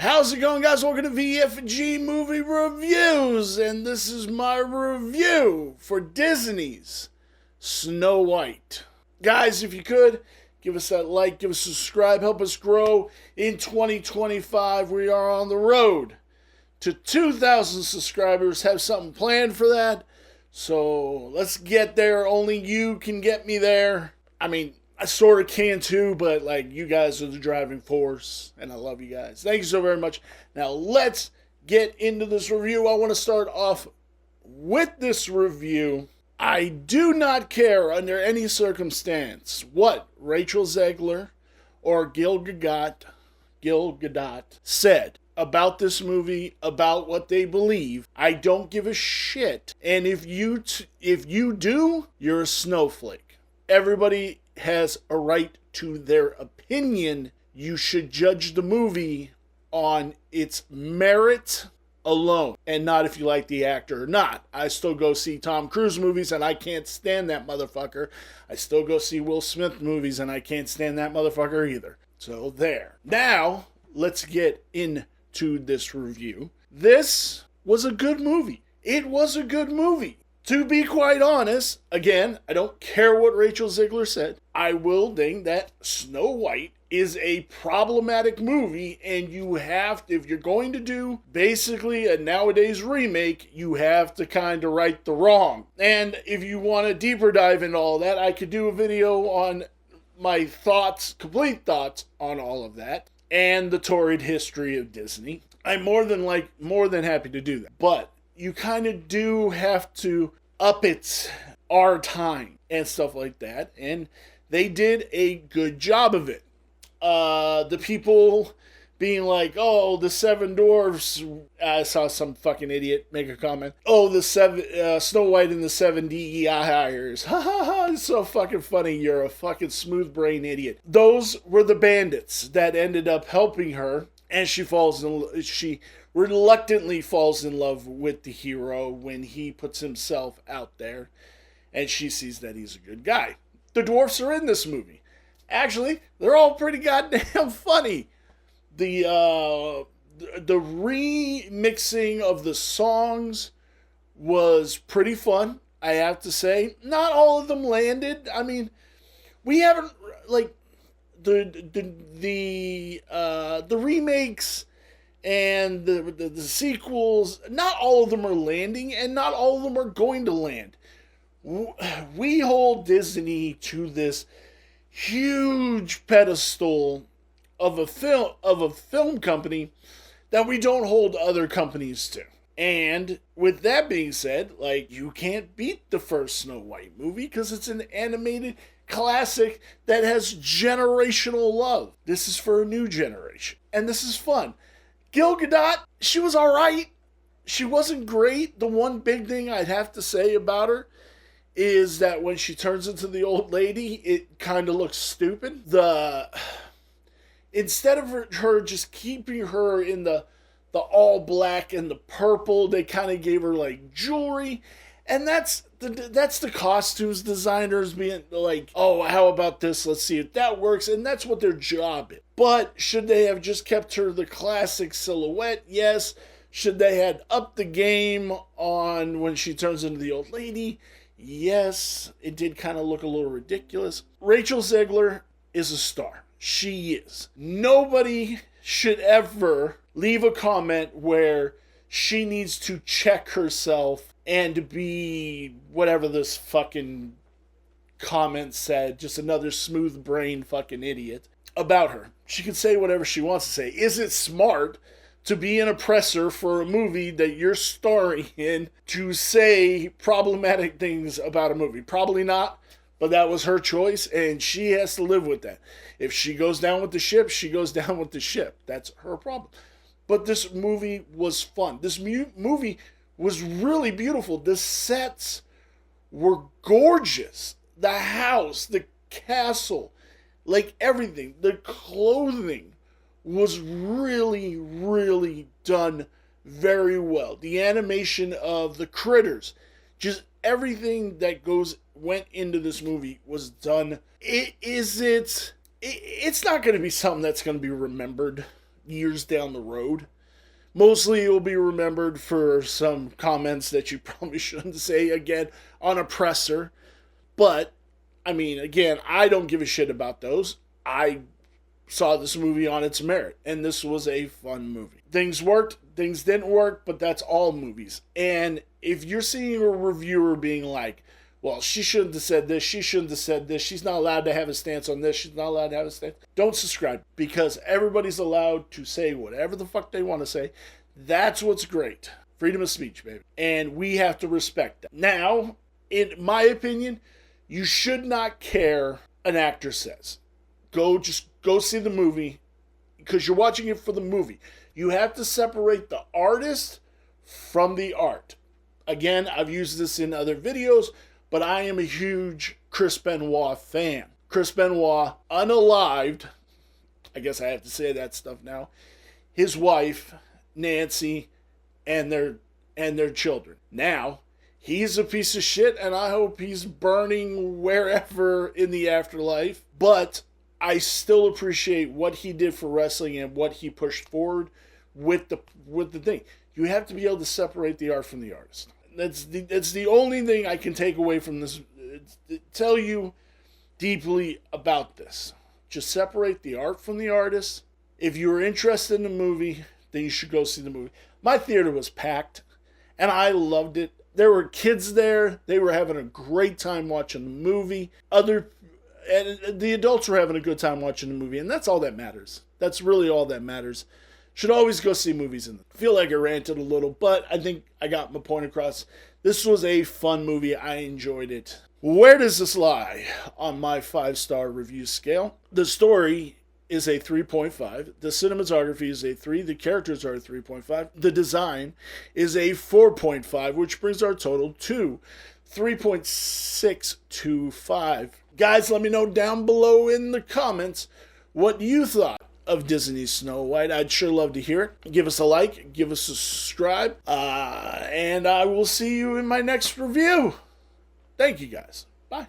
How's it going, guys? Welcome to VFG Movie Reviews, and this is my review for Disney's Snow White. Guys, if you could, give us that like, give us a subscribe, help us grow in 2025. We are on the road to 2,000 subscribers, have something planned for that. So let's get there. Only you can get me there. I mean, I sort of can too, but like, you guys are the driving force, and I love you guys. Thank you so very much. Now let's get into this review. I want to start off with this review. I do not care under any circumstance what Rachel Zegler or Gil Gadot said about this movie, about what they believe. I don't give a shit. And if you do, you're a snowflake. Everybody has a right to their opinion. You should judge the movie on its merit alone, and not if you like the actor or not. I still go see Tom Cruise movies, and I can't stand that motherfucker. I still go see Will Smith movies, and I can't stand that motherfucker either. So there. Now, let's get into this review. This was a good movie. It was a good movie. To be quite honest, again, I don't care what Rachel Zegler said. I will think that Snow White is a problematic movie, and you have to, if you're going to do basically a nowadays remake, you have to kind of right the wrong. And if you want a deeper dive into all that, I could do a video on my thoughts, complete thoughts on all of that, and the torrid history of Disney. I'm more than happy to do that. But you kind of do have to up our time and stuff like that, and they did a good job of it. The people being like, oh, the seven dwarfs, I saw some fucking idiot make a comment, oh, the Snow White and the seven DEIers, ha ha ha, it's so fucking funny, you're a fucking smooth brain idiot. Those were the bandits that ended up helping her, and she reluctantly falls in love with the hero when he puts himself out there, and she sees that he's a good guy. The dwarfs are in this movie. Actually, they're all pretty goddamn funny. The remixing of the songs was pretty fun, I have to say. Not all of them landed. I mean, we haven't, like, the remakes and the sequels, not all of them are landing, and not all of them are going to land. We hold Disney to this huge pedestal of a film company that we don't hold other companies to. And with that being said, like, you can't beat the first Snow White movie because it's an animated classic that has generational love. This is for a new generation, and this is fun. Gil Gadot, she was alright. She wasn't great. The one big thing I'd have to say about her is that when she turns into the old lady, it kind of looks stupid. Instead of her just keeping her in the all black and the purple, they kind of gave her like jewelry, and that's the costumes designers being like, oh, how about this? Let's see if that works, and that's what their job is. But should they have just kept her the classic silhouette? Yes. Should they have upped the game on when she turns into the old lady? Yes, it did kind of look a little ridiculous. Rachel Zegler is a star. She is. Nobody should ever leave a comment where she needs to check herself and be whatever this fucking comment said, just another smooth brain fucking idiot about her. She can say whatever she wants to say. Is it smart to be an oppressor for a movie that you're starring in to say problematic things about a movie? Probably not, but that was her choice, and she has to live with that. If she goes down with the ship, she goes down with the ship. That's her problem. But this movie was fun. This movie was really beautiful. The sets were gorgeous. The house, the castle, like everything. The clothing was really, really done very well. The animation of the critters, just everything that went into this movie was done. It's not going to be something that's going to be remembered years down the road. Mostly you'll be remembered for some comments that you probably shouldn't say again on Oppressor. But, I mean, again, I don't give a shit about those. I saw this movie on its merit, and this was a fun movie. Things worked, things didn't work, but that's all movies. And if you're seeing a reviewer being like, well, she shouldn't have said this, she shouldn't have said this, she's not allowed to have a stance on this, she's not allowed to have a stance, don't subscribe, because everybody's allowed to say whatever the fuck they want to say. That's what's great. Freedom of speech, baby. And we have to respect that. Now, in my opinion, you should not care an actor says. Just go see the movie, because you're watching it for the movie. You have to separate the artist from the art. Again, I've used this in other videos, but I am a huge Chris Benoit fan. Chris Benoit, unalived, I guess I have to say that stuff now, his wife, Nancy, and their children. Now, he's a piece of shit, and I hope he's burning wherever in the afterlife, but I still appreciate what he did for wrestling and what he pushed forward with the thing. You have to be able to separate the art from the artist. That's the only thing I can take away from this. Tell you deeply about this. Just separate the art from the artist. If you're interested in the movie, then you should go see the movie. My theater was packed, and I loved it. There were kids there. They were having a great time watching the movie. And the adults were having a good time watching the movie, and that's all that matters. That's really all that matters. Should always go see movies. I feel like I ranted a little, but I think I got my point across. This was a fun movie. I enjoyed it. Where does this lie on my 5-star review scale? The story is a 3.5. The cinematography is a 3. The characters are a 3.5. The design is a 4.5, which brings our total to 3.625. Guys, let me know down below in the comments what you thought of Disney's Snow White. I'd sure love to hear it. Give us a like, give us a subscribe, and I will see you in my next review. Thank you guys. Bye.